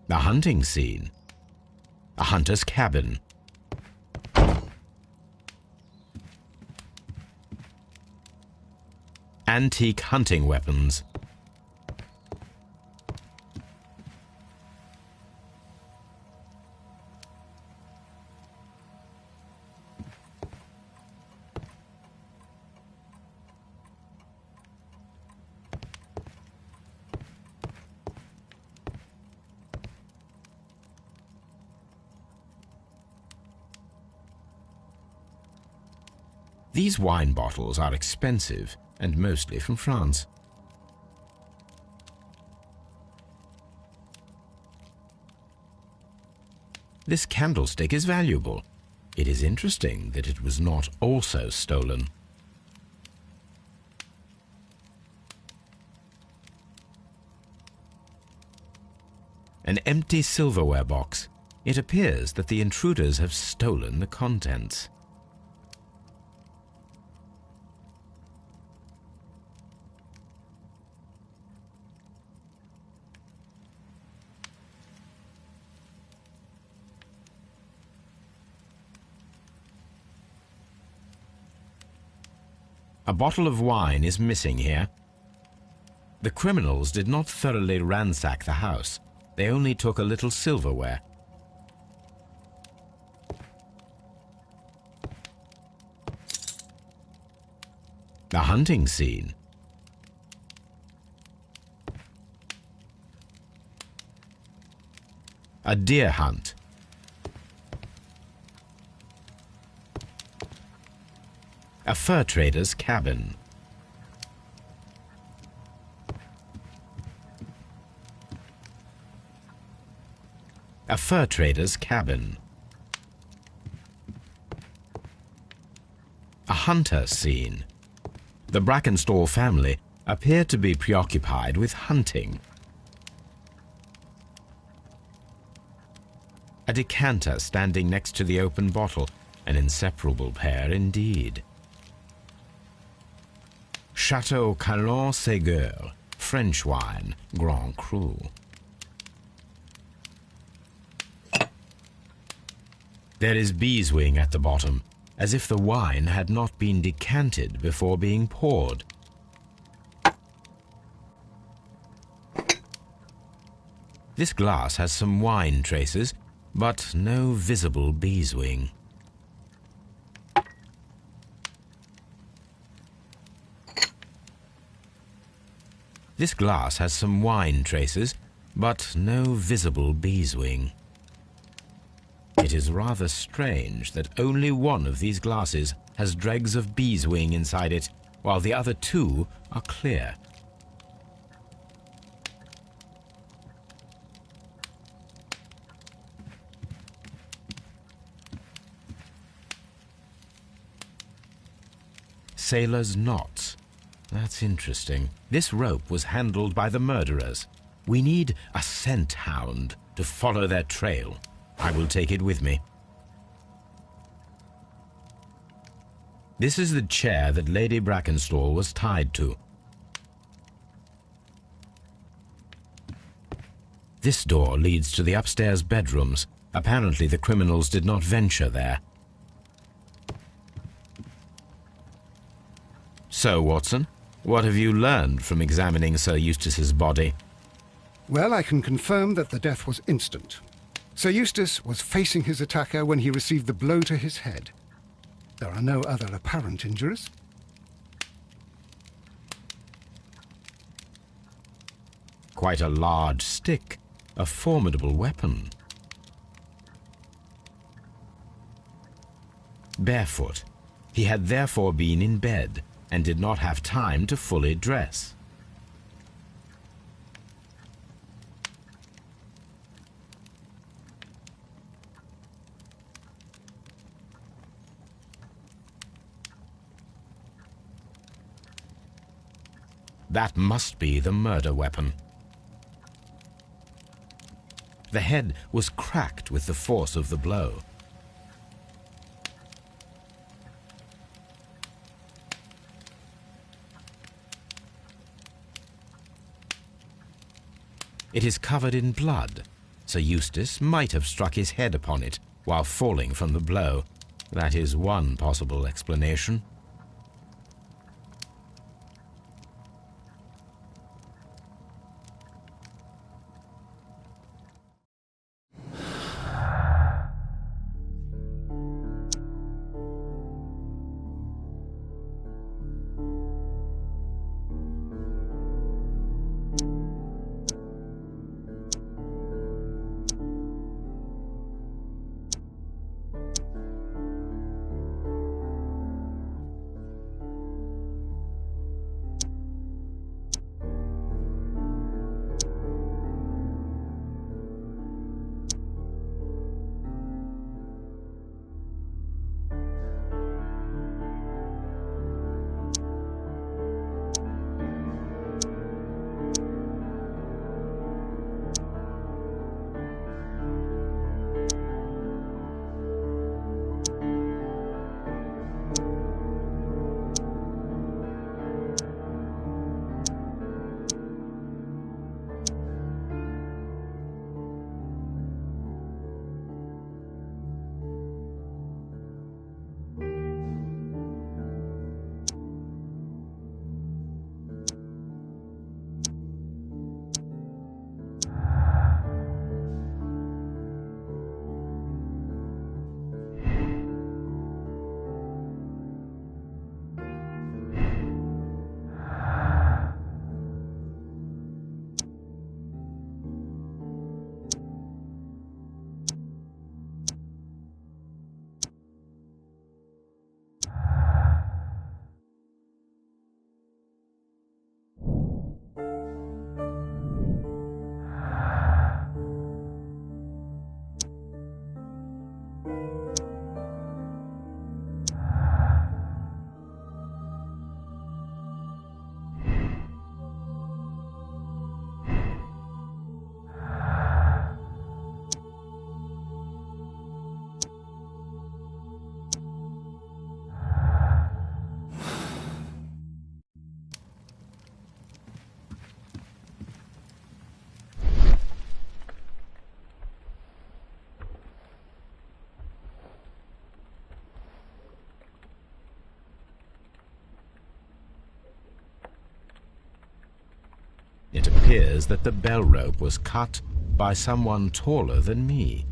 A hunting scene. A hunter's cabin. Antique hunting weapons. These wine bottles are expensive and mostly from France. This candlestick is valuable. It is interesting that it was not also stolen. An empty silverware box. It appears that the intruders have stolen the contents. A bottle of wine is missing here. The criminals did not thoroughly ransack the house. They only took a little silverware. A hunting scene. A deer hunt. A fur trader's cabin. A fur trader's cabin. A hunter scene. The Brackenstall family appear to be preoccupied with hunting. A decanter standing next to the open bottle, an inseparable pair indeed. Chateau Calon-Ségur, French wine, Grand Cru. There is beeswing at the bottom, as if the wine had not been decanted before being poured. This glass has some wine traces, but no visible beeswing. This glass has some wine traces, but no visible beeswing. It is rather strange that only one of these glasses has dregs of beeswing inside it, while the other two are clear. Sailor's knots. That's interesting. This rope was handled by the murderers. We need a scent hound to follow their trail. I will take it with me. This is the chair that Lady Brackenstall was tied to. This door leads to the upstairs bedrooms. Apparently the criminals did not venture there. So, Watson, what have you learned from examining Sir Eustace's body? Well, I can confirm that the death was instant. Sir Eustace was facing his attacker when he received the blow to his head. There are no other apparent injuries. Quite a large stick, a formidable weapon. Barefoot, he had therefore been in bed and did not have time to fully dress. That must be the murder weapon. The head was cracked with the force of the blow. It is covered in blood. Sir Eustace might have struck his head upon it while falling from the blow. That is one possible explanation. It appears that the bell rope was cut by someone taller than me.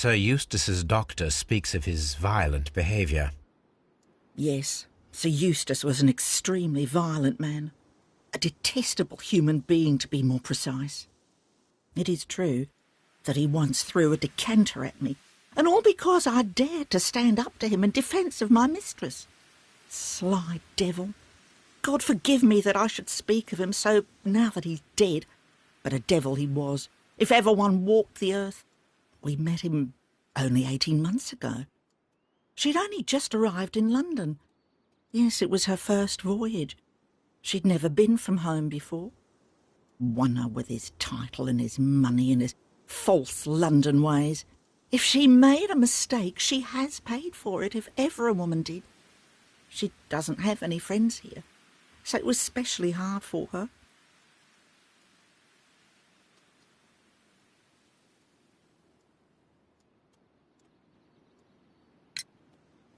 Sir Eustace's doctor speaks of his violent behaviour. Yes, Sir Eustace was an extremely violent man. A detestable human being, to be more precise. It is true that he once threw a decanter at me, and all because I dared to stand up to him in defence of my mistress. Sly devil. God forgive me that I should speak of him so now that he's dead, but a devil he was, if ever one walked the earth. We met him only 18 months ago. She'd only just arrived in London. Yes, it was her first voyage. She'd never been from home before. Wonder with his title and his money and his false London ways. If she made a mistake, she has paid for it, if ever a woman did. She doesn't have any friends here, so it was specially hard for her.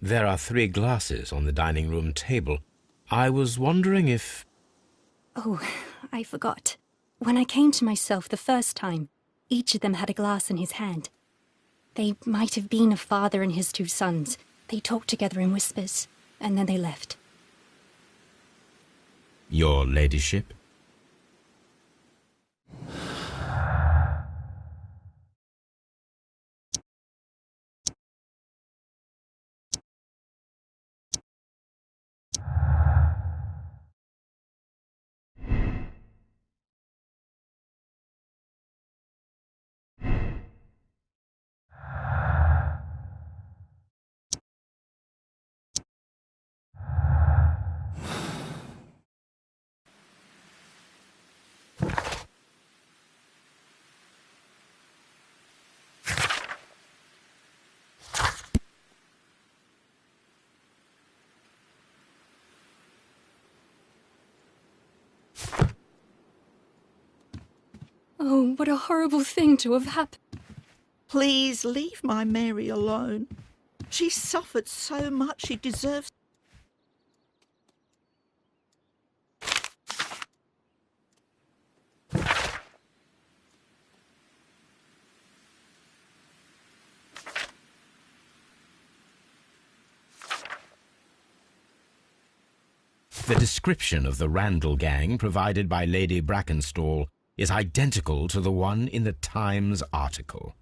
There are 3 glasses on the dining room table. I was wondering if... Oh, I forgot. When I came to myself the first time, each of them had a glass in his hand. They might have been a father and his 2 sons. They talked together in whispers, and then they left. Your ladyship? Oh, what a horrible thing to have happened. Please leave my Mary alone. She suffered so much, she deserves... The description of the Randall gang provided by Lady Brackenstall is identical to the one in the Times article.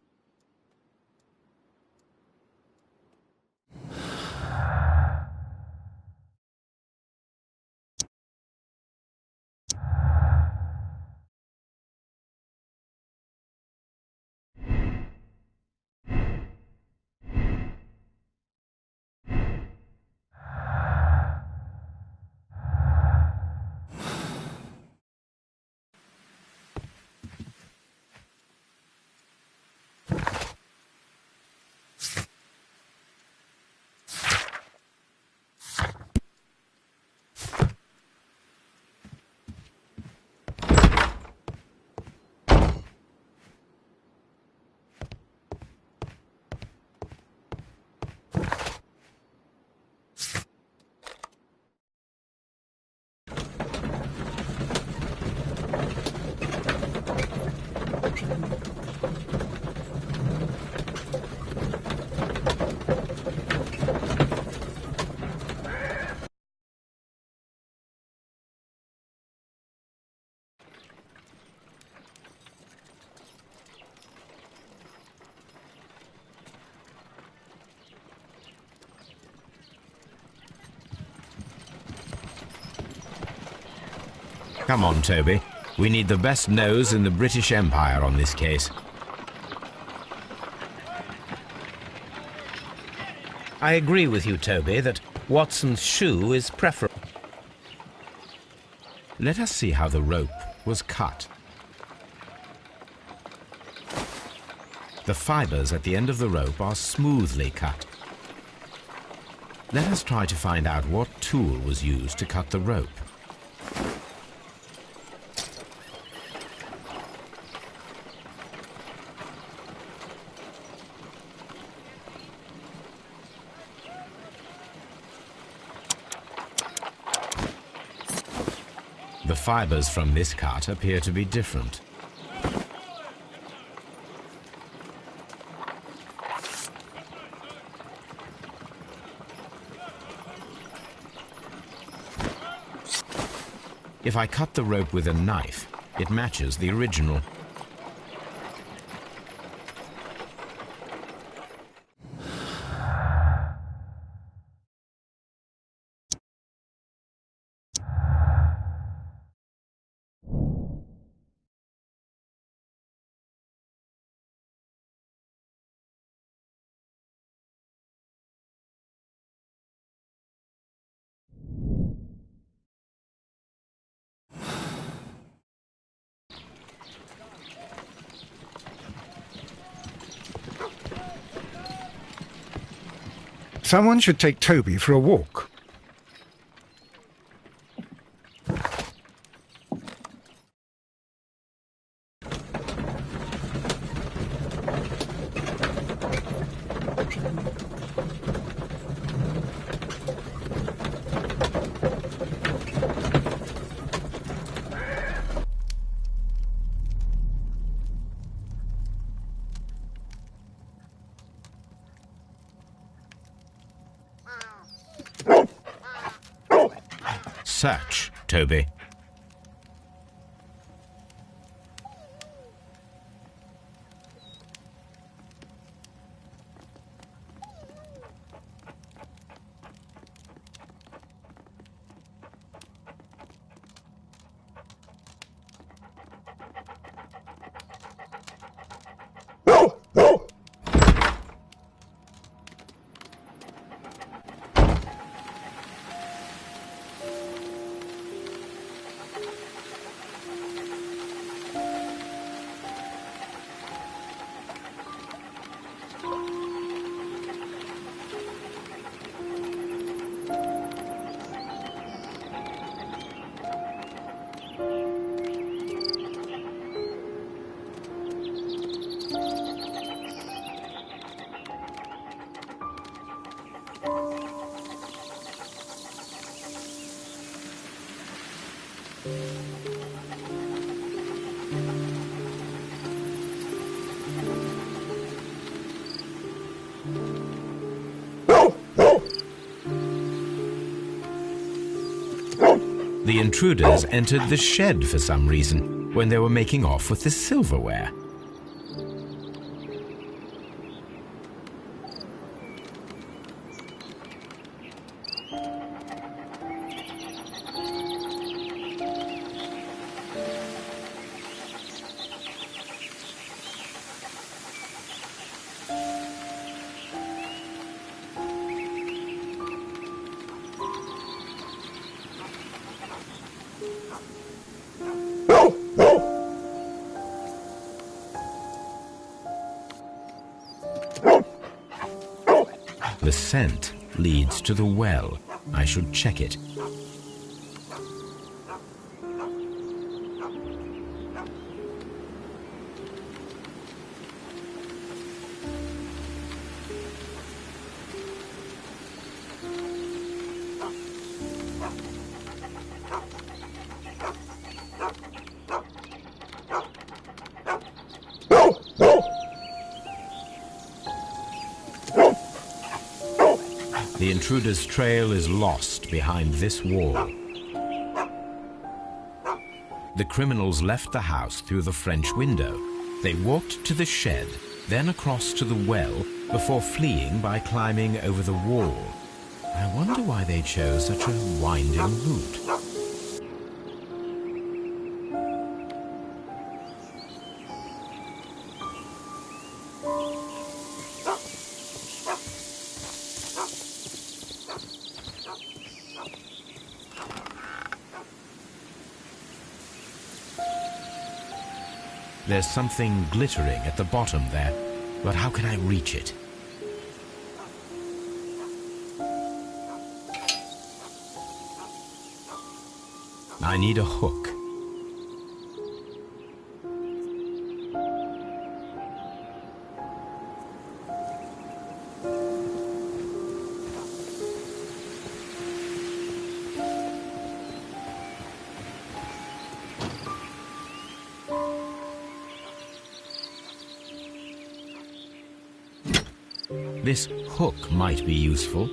Come on, Toby. We need the best nose in the British Empire on this case. I agree with you, Toby, that Watson's shoe is preferable. Let us see how the rope was cut. The fibers at the end of the rope are smoothly cut. Let us try to find out what tool was used to cut the rope. The fibers from this cut appear to be different. If I cut the rope with a knife, it matches the original. Someone should take Toby for a walk. Search, Toby. The intruders entered the shed for some reason when they were making off with the silverware. The scent leads to the well. I should check it. The intruder's trail is lost behind this wall. The criminals left the house through the French window. They walked to the shed, then across to the well, before fleeing by climbing over the wall. I wonder why they chose such a winding route. There's something glittering at the bottom there, but how can I reach it? I need a hook. This hook might be useful.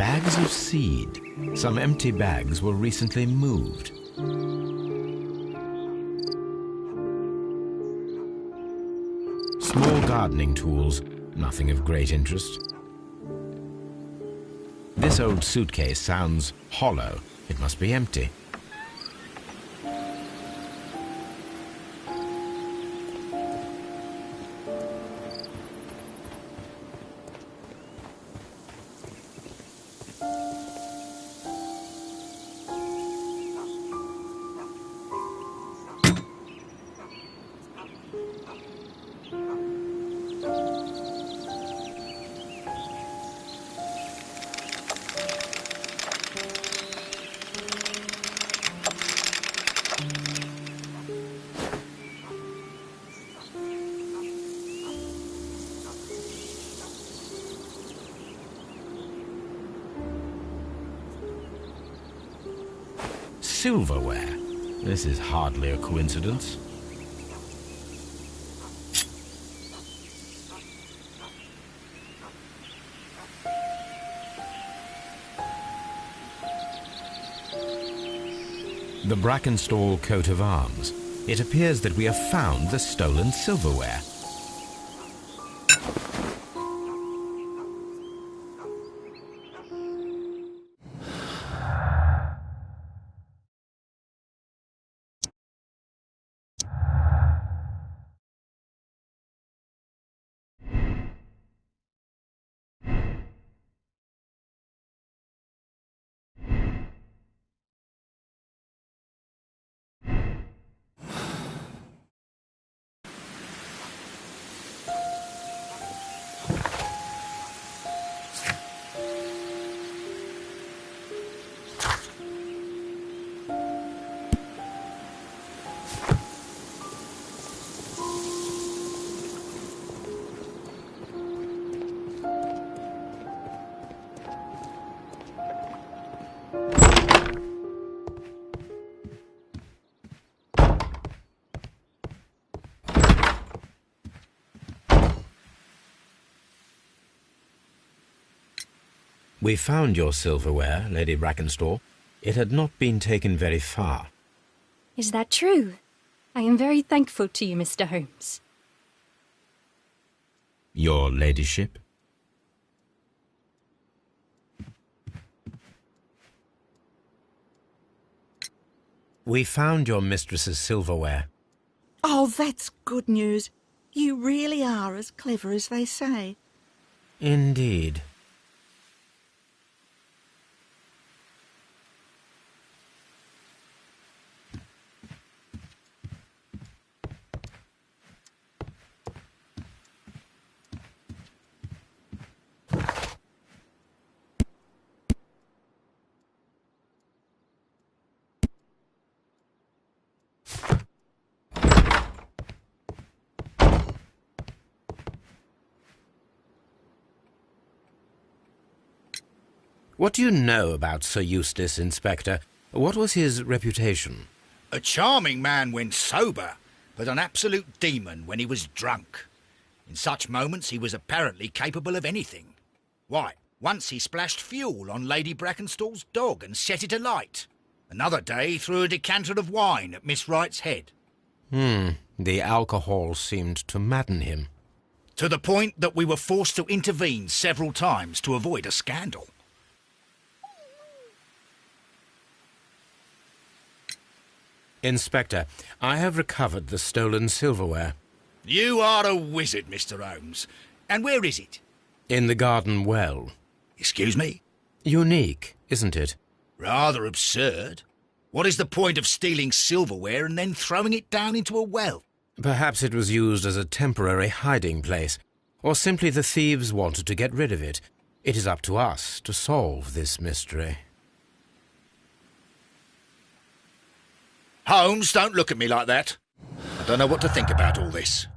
Bags of seed. Some empty bags were recently moved. Small gardening tools, nothing of great interest. This old suitcase sounds hollow. It must be empty. Silverware. This is hardly a coincidence. The Brackenstall coat of arms. It appears that we have found the stolen silverware. We found your silverware, Lady Brackenstall. It had not been taken very far. Is that true? I am very thankful to you, Mr. Holmes. Your ladyship? We found your mistress's silverware. Oh, that's good news. You really are as clever as they say. Indeed. What do you know about Sir Eustace, Inspector? What was his reputation? A charming man when sober, but an absolute demon when he was drunk. In such moments he was apparently capable of anything. Why, once he splashed fuel on Lady Brackenstall's dog and set it alight. Another day he threw a decanter of wine at Miss Wright's head. The alcohol seemed to madden him. To the point that we were forced to intervene several times to avoid a scandal. Inspector, I have recovered the stolen silverware. You are a wizard, Mr. Holmes. And where is it? In the garden well. Excuse me? Unique, isn't it? Rather absurd. What is the point of stealing silverware and then throwing it down into a well? Perhaps it was used as a temporary hiding place, or simply the thieves wanted to get rid of it. It is up to us to solve this mystery. Holmes, don't look at me like that. I don't know what to think about all this.